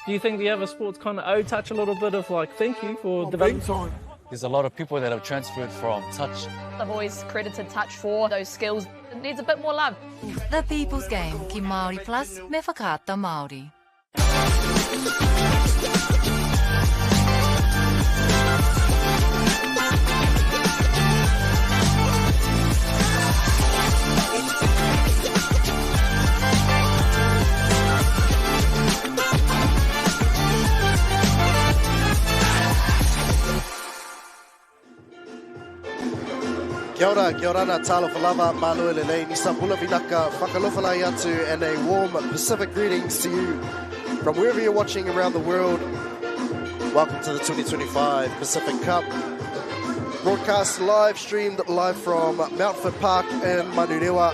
Do you think the other sports kind of owe touch a little bit of like thank you for developing? There's a lot of people that have transferred from touch. I've always credited touch for those skills. It needs a bit more love. The People's Game, ki Māori Plus, me whakaata Māori. Kia ora na talofa lava, Manurewa lelei, ni Sabula Vinaka, whakalofalai atu, and a warm Pacific greetings to you from wherever you're watching around the world. Welcome to the 2025 Pacific Cup. Broadcast live streamed live from Mountfort Park in Manurewa.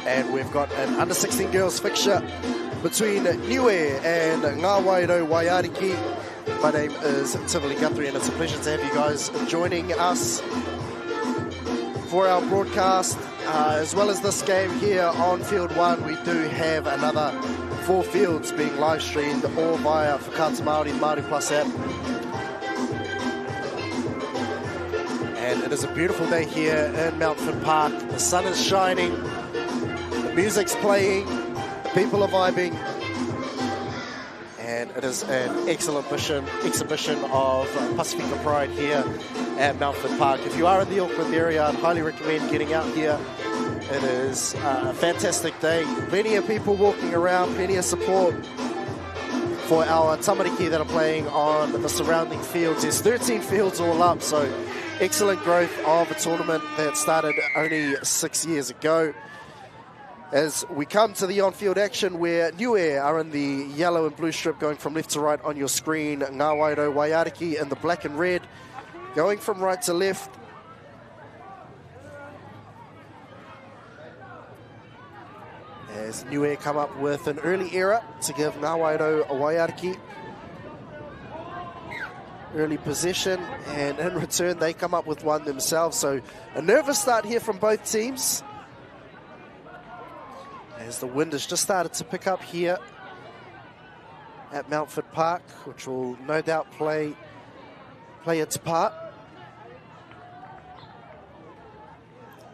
And we've got an under-16 girls fixture between Niue and Waiariki. My name is Tivoli Guthrie, and it's a pleasure to have you guys joining us for our broadcast. As well as this game here on Field 1, we do have another 4 fields being live streamed, all via Whakaata Māori, Māori Plus app. And it is a beautiful day here in Mountfort Park. The sun is shining, the music's playing, the people are vibing, and it is an excellent exhibition of Pacifica Pride here at Mountfort Park. If you are in the Auckland area, I'd highly recommend getting out here. It is a fantastic day. Plenty of people walking around, plenty of support for our tamariki that are playing on the surrounding fields. There's 13 fields all up, so excellent growth of a tournament that started only 6 years ago. As we come to the on-field action, where Niue are in the yellow and blue strip going from left to right on your screen, Waiariki in the black and red going from right to left. As Niue come up with an early error to give Waiariki early possession, and in return they come up with one themselves. So a nervous start here from both teams, as the wind has just started to pick up here at Mountfort Park, which will no doubt play its part.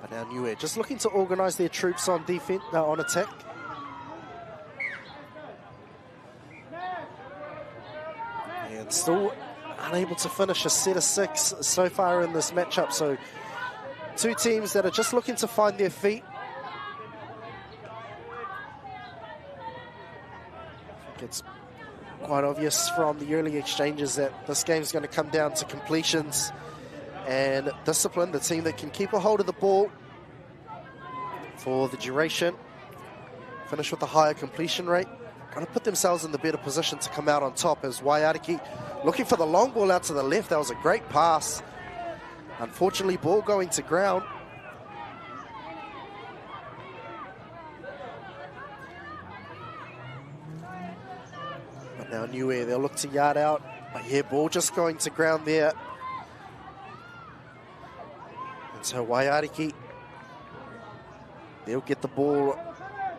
But now Niue just looking to organise their troops on defense, on attack. And still unable to finish a set of 6 so far in this matchup. So 2 teams that are just looking to find their feet. I think it's quite obvious from the early exchanges that this game's going to come down to completions and discipline. The team that can keep a hold of the ball for the duration, finish with a higher completion rate, going to put themselves in the better position to come out on top. As Waiariki looking for the long ball out to the left. That was a great pass. Unfortunately, ball going to ground. But now Niue, they'll look to yard out. But yeah, ball just going to ground there. And so Waiariki, they'll get the ball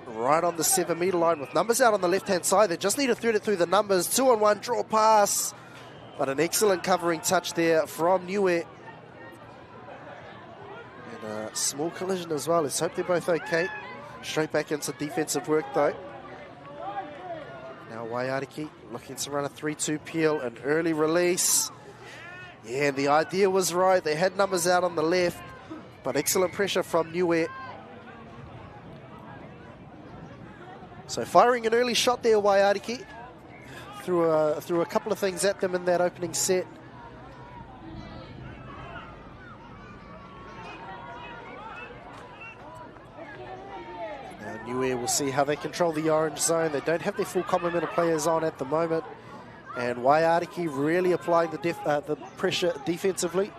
right on the 7-metre line with numbers out on the left-hand side. They just need to thread it through the numbers. 2-on-1 draw pass. But an excellent covering touch there from Niue. And a small collision as well. Let's hope they're both okay. Straight back into defensive work though. Now Waiariki looking to run a 3-2 peel, an early release. Yeah, the idea was right. They had numbers out on the left, but excellent pressure from Niue. So firing an early shot there, Waiariki. Threw a couple of things at them in that opening set. Now Niue will see how they control the orange zone. They don't have their full complement of players on at the moment. And Waiariki really applying the pressure defensively.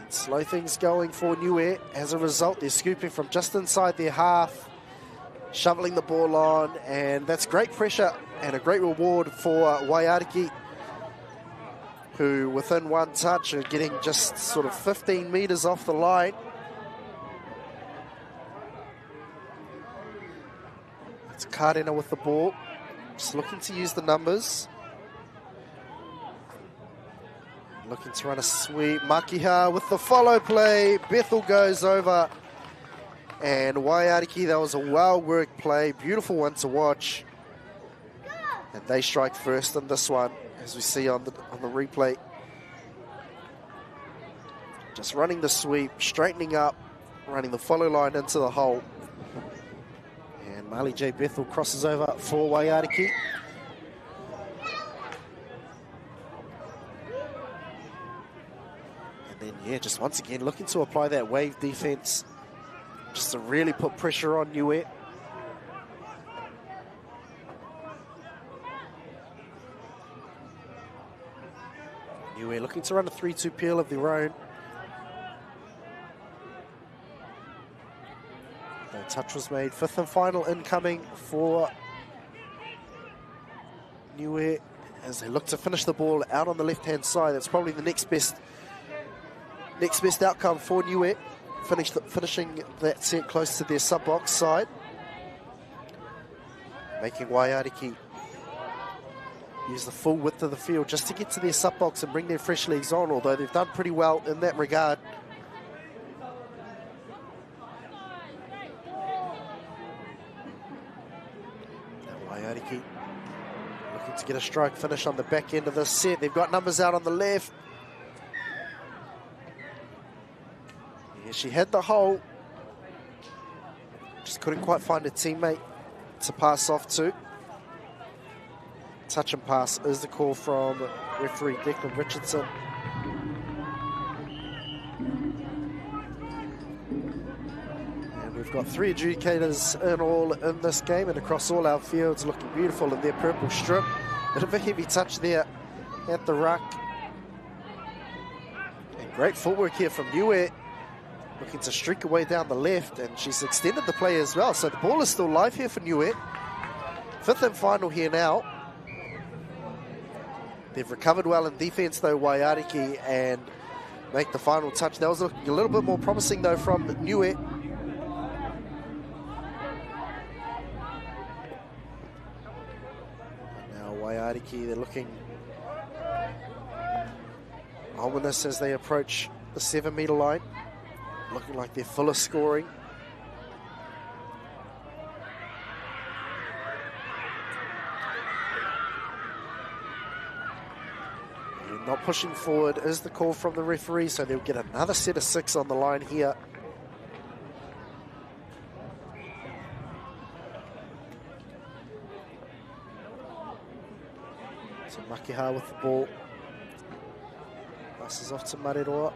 And slow things going for Niue. As a result, they're scooping from just inside their half, shoveling the ball on, and that's great pressure and a great reward for Waiariki, who within one touch are getting just sort of 15 metres off the line. It's Karena with the ball. Just looking to use the numbers. Looking to run a sweep. Makiha with the follow play. Bethel goes over. And Waiariki, that was a well-worked play. Beautiful one to watch. And they strike first in this one, as we see on the replay. Just running the sweep, straightening up, running the follow line into the hole. And Marley J. Bethel crosses over for Waiariki. And then, yeah, just once again looking to apply that wave defense, just to really put pressure on Niue. Niue looking to run a 3-2 peel of their own. The touch was made. Fifth and final incoming for Niue as they look to finish the ball out on the left-hand side. That's probably the next best outcome for Niue. Finishing that set close to their sub-box side. Making Waiariki use the full width of the field just to get to their sub-box and bring their fresh legs on, although they've done pretty well in that regard. Now Waiariki looking to get a strike finish on the back end of this set. They've got numbers out on the left. She had the hole, just couldn't quite find a teammate to pass off to. Touch and pass is the call from referee Declan Richardson. And we've got 3 adjudicators in all in this game and across all our fields, looking beautiful in their purple strip. Bit of a heavy touch there at the ruck. And great footwork here from Niue. Looking to streak away down the left, and she's extended the play as well. So the ball is still live here for Niue. Fifth and final here now. They've recovered well in defense though, Waiariki, and make the final touch. That was looking a little bit more promising though from Niue. Now Waiariki, they're looking ominous as they approach the 7-meter line. Looking like they're full of scoring. And not pushing forward is the call from the referee, so they'll get another set of 6 on the line here. So Makiha with the ball. Passes off to Manurewa.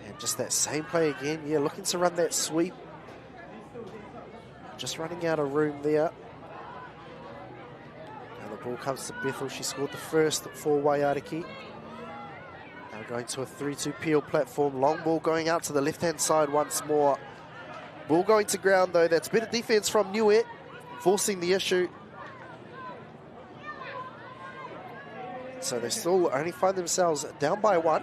And just that same play again, yeah, looking to run that sweep. Just running out of room there. Now the ball comes to Bethel. She scored the first for Waiariki. Now going to a 3-2 peel platform. Long ball going out to the left-hand side once more. Ball going to ground though. That's better defense from Niue, forcing the issue. So they still only find themselves down by 1.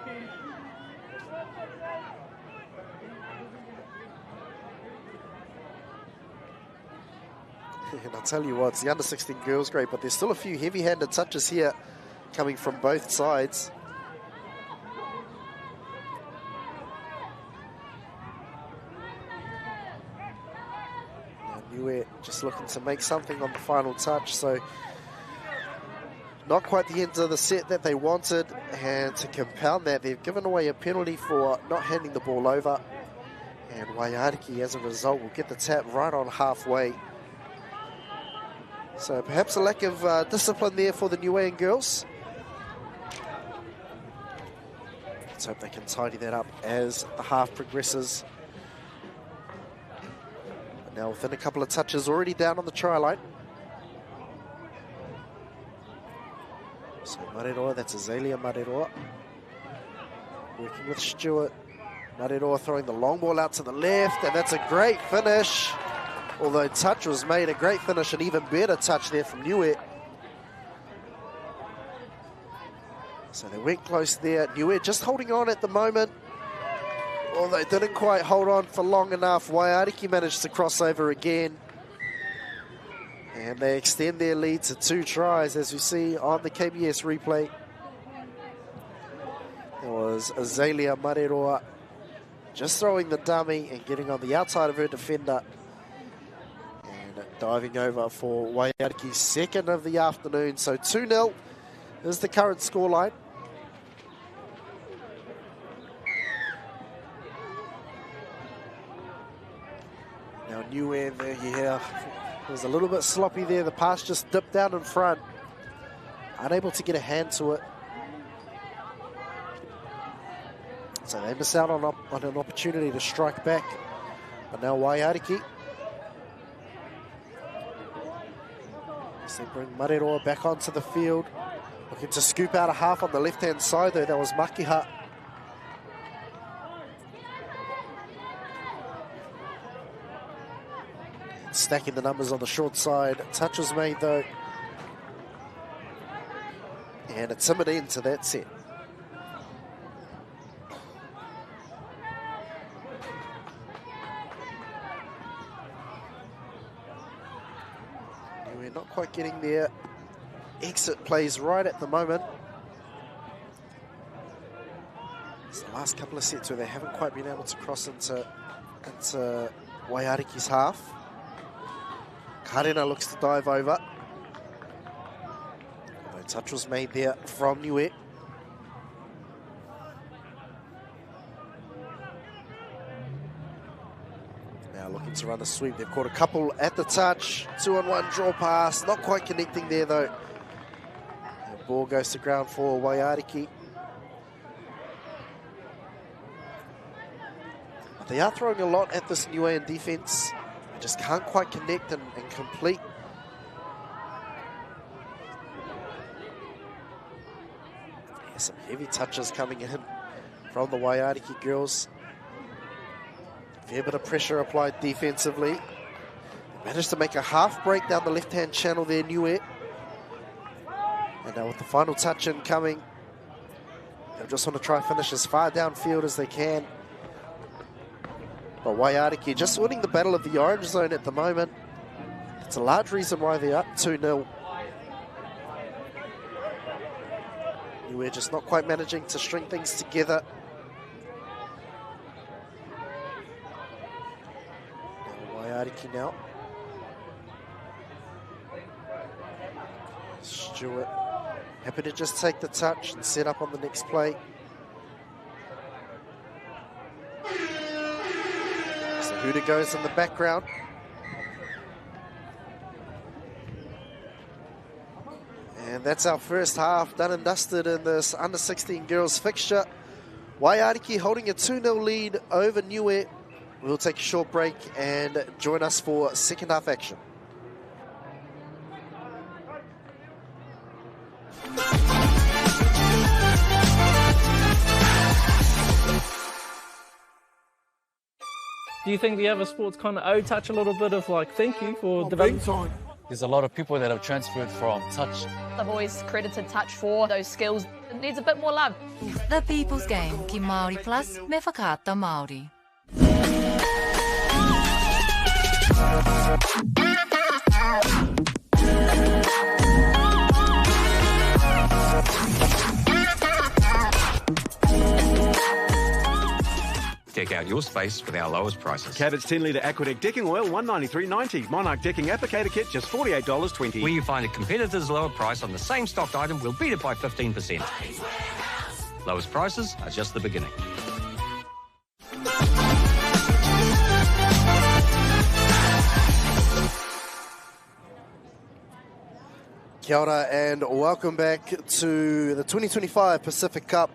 And I'll tell you what, it's the under-16 girls grade, but there's still a few heavy-handed touches here coming from both sides. Now Niue just looking to make something on the final touch, so not quite the end of the set that they wanted, and to compound that, they've given away a penalty for not handing the ball over, and Waiariki, as a result, will get the tap right on halfway. So perhaps a lack of discipline there for the Niuean girls. Let's hope they can tidy that up as the half progresses. But now within a couple of touches, already down on the try line. So Manurewa, that's Azalea Manurewa. Working with Stewart. Manurewa throwing the long ball out to the left, and that's a great finish. Although touch was made, a great finish, an even better touch there from Niue. So they went close there. Niue just holding on at the moment. Although they didn't quite hold on for long enough. Waiariki managed to cross over again. And they extend their lead to 2 tries, as we see on the KBS replay. There was Azalea Manurewa just throwing the dummy and getting on the outside of her defender. And diving over for Waiariki's second of the afternoon. So 2-0 is the current scoreline. Now Niue there, it was a little bit sloppy there. The pass just dipped down in front. Unable to get a hand to it. So they miss out on an opportunity to strike back. But now Waiariki. As they bring Manurewa back onto the field. Looking to scoop out a half on the left-hand side though. That was Makiha. Stacking the numbers on the short side. Touch was made though. And a timid end to that set. We're not quite getting their exit plays right at the moment. It's the last couple of sets where they haven't quite been able to cross into Waiariki's half. Karena looks to dive over. No touch was made there from Niue. Now looking to run a sweep. They've caught a couple at the touch. 2-on-1 draw pass. Not quite connecting there though. The ball goes to ground for Waiariki. But they are throwing a lot at this Niuean defense. Just can't quite connect and complete. Yeah, some heavy touches coming in from the Waiariki girls. Fair bit of pressure applied defensively. They managed to make a half break down the left-hand channel there, Niue. And now with the final touch in coming, they just want to try and finish as far downfield as they can. But Waiariki just winning the battle of the orange zone at the moment. It's a large reason why they're up 2-0. We're just not quite managing to string things together. Waiariki now. Stewart happy to just take the touch and set up on the next play. Huda goes in the background. And that's our first half done and dusted in this under-16 girls fixture. Waiariki holding a 2-0 lead over Niue. We'll take a short break and join us for second half action. Do you think the other sports kind of owe touch a little bit of like thank you for developing? There's a lot of people that have transferred from touch. I've always credited touch for those skills. It needs a bit more love. The People's Game ki Māori Plus me whakaata Māori. Deck out your space with our lowest prices. Cabot's 10-litre Aquadeck decking oil, $193.90. Monarch decking applicator kit, just $48.20. Where you find a competitor's lower price on the same stocked item, we'll beat it by 15%. Lowest prices are just the beginning. Kia ora and welcome back to the 2025 Pacific Cup,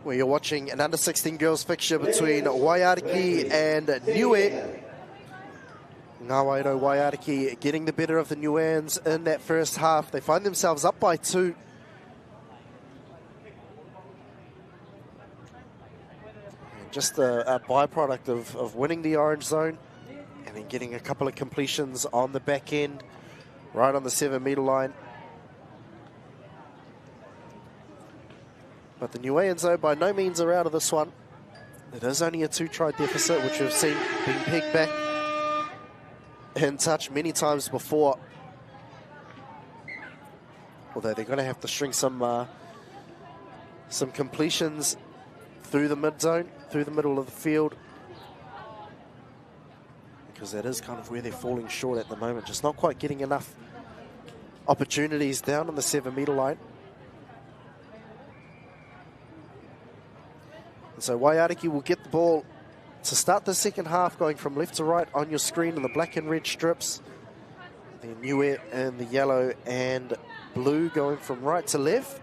where you're watching an under-16 girls fixture between Waiariki and Niue. Ngāwairo Waiariki getting the better of the Niueans in that first half. They find themselves up by 2. And just a byproduct of winning the orange zone and then getting a couple of completions on the back end, right on the 7-metre line. But the Niueans, though, by no means are out of this one. It is only a 2-try deficit, which we've seen being pegged back in touch many times before. Although they're going to have to string some completions through the mid zone, through the middle of the field, because that is kind of where they're falling short at the moment. Just not quite getting enough opportunities down on the 7-meter line. And so Waiariki will get the ball to start the second half, going from left to right on your screen in the black and red strips. The Niue and the yellow and blue going from right to left.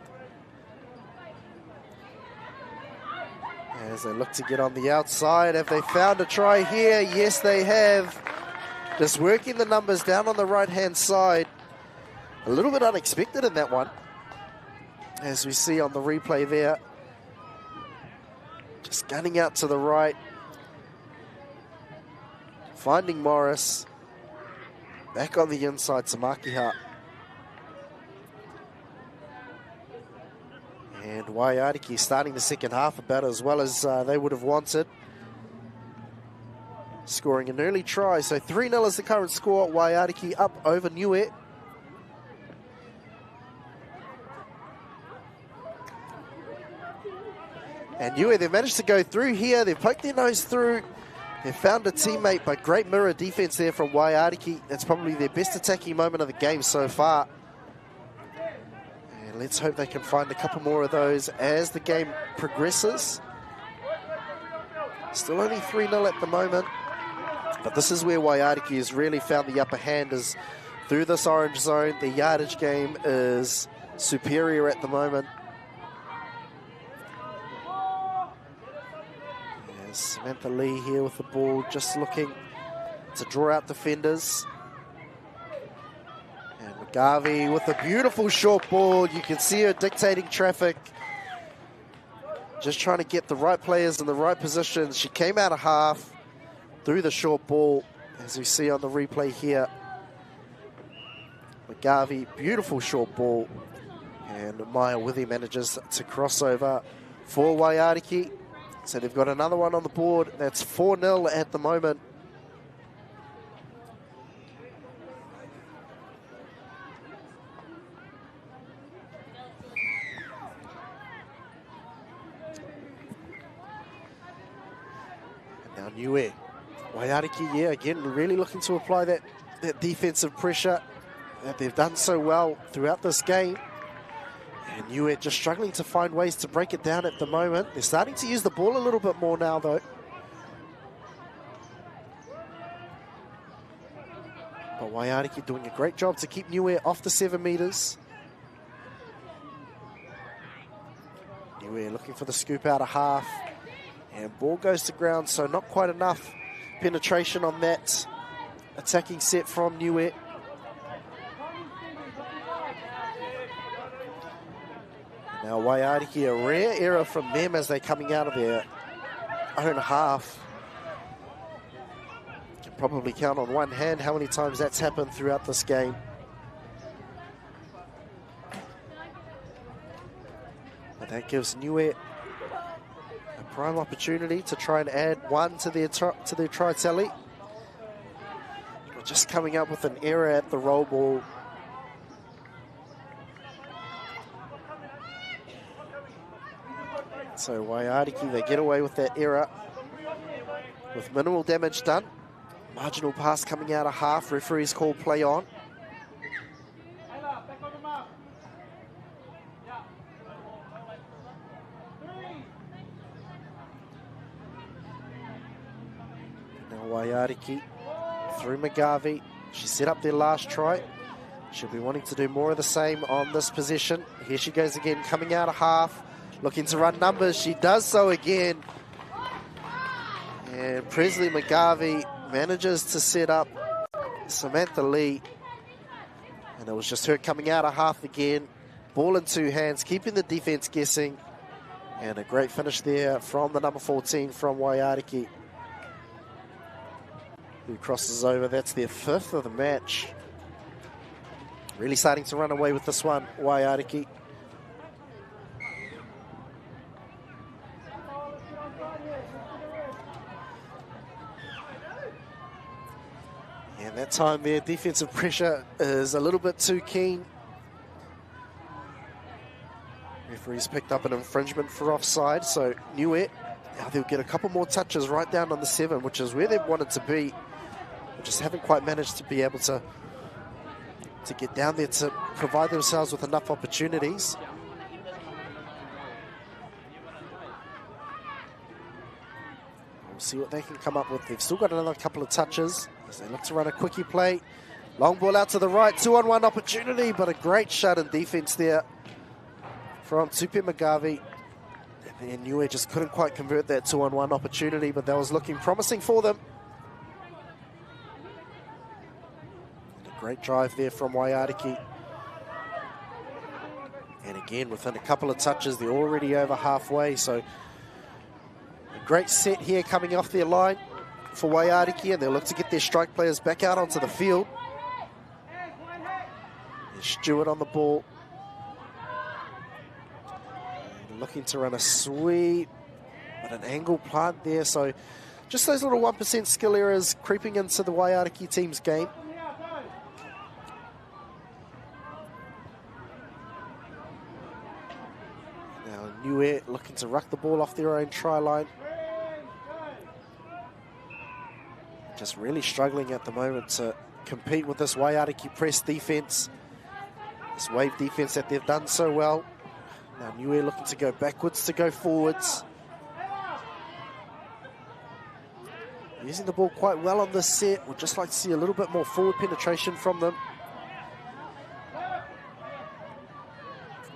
As they look to get on the outside, have they found a try here? Yes, they have. Just working the numbers down on the right-hand side. A little bit unexpected in that one, as we see on the replay there. Just gunning out to the right. Finding Morris. Back on the inside to Makiha. And Waiariki starting the second half about as well as they would have wanted. Scoring an early try. So 3-0 is the current score. Waiariki up over Niue. And Niue, they've managed to go through here. They've poked their nose through. They've found a teammate, but great mirror defense there from Waiariki. That's probably their best attacking moment of the game so far. And let's hope they can find a couple more of those as the game progresses. Still only 3-0 at the moment. But this is where Waiariki has really found the upper hand, is through this orange zone. The yardage game is superior at the moment. Samantha Lee here with the ball, just looking to draw out defenders. And McGarvey with a beautiful short ball. You can see her dictating traffic. Just trying to get the right players in the right positions. She came out of half through the short ball, as we see on the replay here. McGarvey, beautiful short ball. And Maya Withy manages to cross over for Waiariki. So they've got another one on the board. That's 4-0 at the moment. And now Niue. Waiariki, yeah, again, really looking to apply that defensive pressure that they've done so well throughout this game. And Niue just struggling to find ways to break it down at the moment. They're starting to use the ball a little bit more now, though. But Waiariki doing a great job to keep Niue off the 7 meters. Niue looking for the scoop out of half. And ball goes to ground, so not quite enough penetration on that attacking set from Niue. Now Waiariki, a rare error from them as they're coming out of their own half. You can probably count on one hand how many times that's happened throughout this game. But that gives Niue a prime opportunity to try and add one to their try tally. We're just coming up with an error at the roll ball. So Waiariki, they get away with that error with minimal damage done. Marginal pass coming out of half. Referees call play on. Now Waiariki through McGarvey. She set up their last try. She'll be wanting to do more of the same on this possession. Here she goes again, coming out of half. Looking to run numbers. She does so again. And Presley McGarvey manages to set up Samantha Lee. And it was just her coming out of half again. Ball in 2 hands, keeping the defense guessing. And a great finish there from the number 14 from Waiariki, who crosses over. That's their 5th of the match. Really starting to run away with this one, Waiariki. And that time their defensive pressure is a little bit too keen. Referee's picked up an infringement for offside, so Niue, now they'll get a couple more touches right down on the 7, which is where they wanted to be. They just haven't quite managed to be able to get down there to provide themselves with enough opportunities. We'll see what they can come up with. They've still got another couple of touches as they look to run a quickie play. Long ball out to the right, 2-on-1 opportunity, but a great shot in defense there from Tupe Magavi. And then Niue just couldn't quite convert that 2-on-1 opportunity, but that was looking promising for them. And a great drive there from Waiariki. And again, within a couple of touches, they're already over halfway, so a great set here coming off their line for Waiariki, and they'll look to get their strike players back out onto the field. There's Stewart on the ball. And looking to run a sweep, but an angle plant there, so just those little 1% skill errors creeping into the Waiariki team's game. Now Niue looking to ruck the ball off their own try line. Just really struggling at the moment to compete with this Waiariki press defense. This wave defense that they've done so well. Now Niue looking to go backwards to go forwards. Using the ball quite well on this set. We'd just like to see a little bit more forward penetration from them.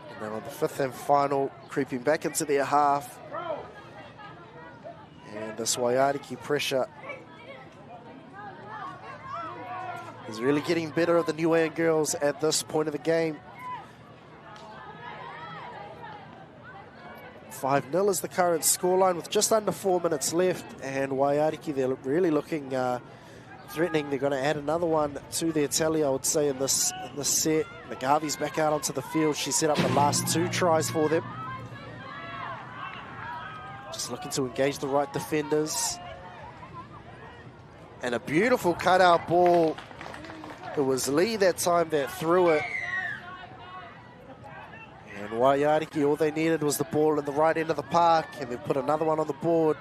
And now on the 5th and final, creeping back into their half. And this Waiariki pressure is really getting better of the Niue girls at this point of the game. 5-0 is the current scoreline with just under 4 minutes left, and Waiariki, they're really looking threatening. They're going to add another one to their tally, I would say, in this set. Magavi's back out onto the field. She set up the last 2 tries for them. Just looking to engage the right defenders. And a beautiful cutout ball. It was Lee that time that threw it. And Waiariki, all they needed was the ball in the right end of the park, and they put another one on the board.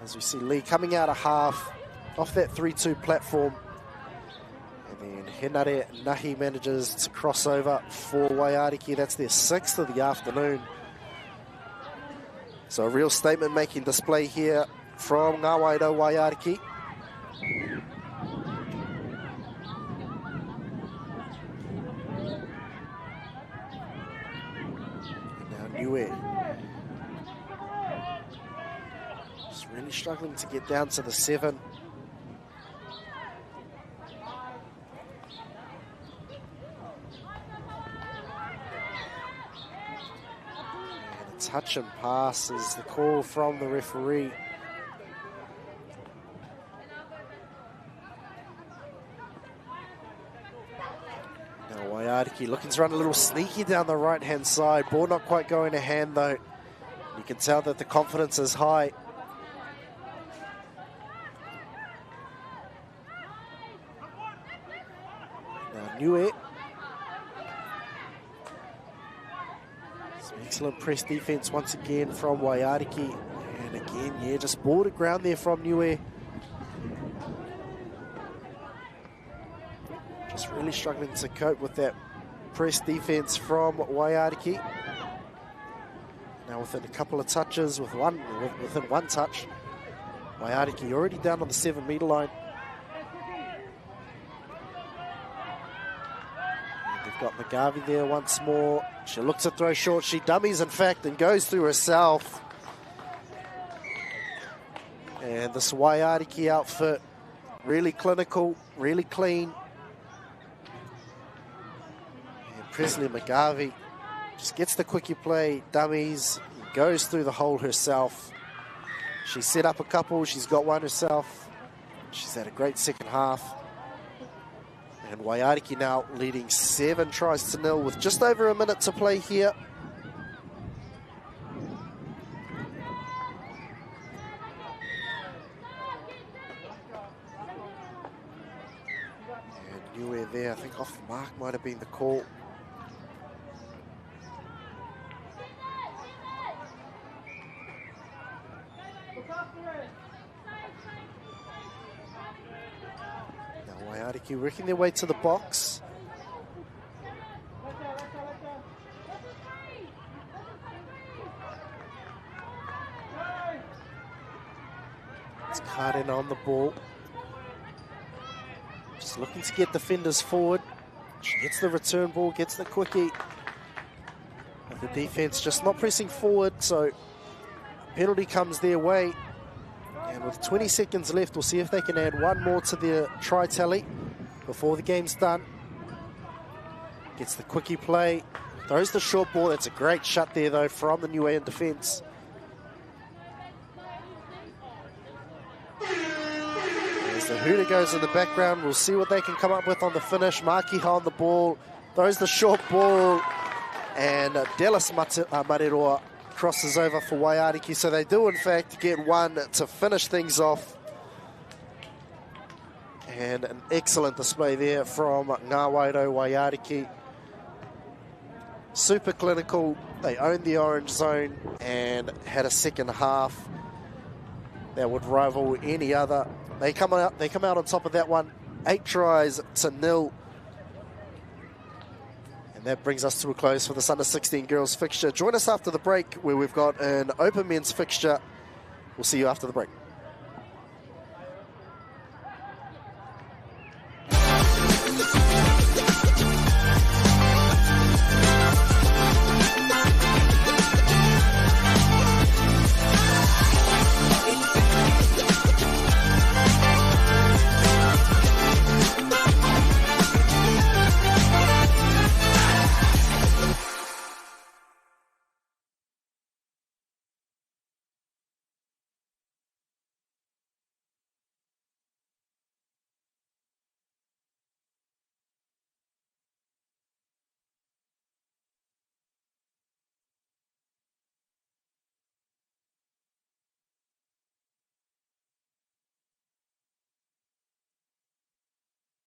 As we see Lee coming out of half, off that 3-2 platform. And then Henare Nahi manages to cross over for Waiariki. That's their 6th of the afternoon. So a real statement-making display here from Ngāwairo Waiariki. Niue just really struggling to get down to the 7. And a touch and pass is the call from the referee. Waiariki looking to run a little sneaky down the right-hand side. Ball not quite going to hand, though. You can tell that the confidence is high. Now Niue. Some excellent press defense once again from Waiariki. And again, yeah, just ball to ground there from Niue. Just really struggling to cope with that press defense from Waiariki. Now within a couple of touches, within one touch, Waiariki already down on the 7-meter line. And they've got Magavi there once more. She looks to throw short. She dummies, in fact, and goes through herself. And this Waiariki outfit, really clinical, really clean. Presley Magavi just gets the quickie play, dummies, goes through the hole herself. She set up a couple, she's got one herself. She's had a great second half. And Waiariki now leading 7-0 with just over a minute to play here. And Niue there, I think off the mark might have been the call. Waiariki working their way to the box. It's Karen on the ball. Just looking to get defenders forward. She gets the return ball, gets the quickie. And the defense just not pressing forward, so penalty comes their way. And with 20 seconds left, we'll see if they can add one more to their try tally before the game's done. Gets the quickie play, throws the short ball. That's a great shot there, though, from the Niue defense. As the hooter goes in the background, we'll see what they can come up with on the finish. Makiha on the ball, throws the short ball, and Dallas Manurewa crosses over for Waiariki, so they do in fact get one to finish things off. And an excellent display there from Ngāwairo Waiariki. Super clinical, they owned the orange zone and had a second half that would rival any other. They come out on top of that one, 8 tries to 0. And that brings us to a close for this under-16 girls fixture. Join us after the break where we've got an open men's fixture. We'll see you after the break.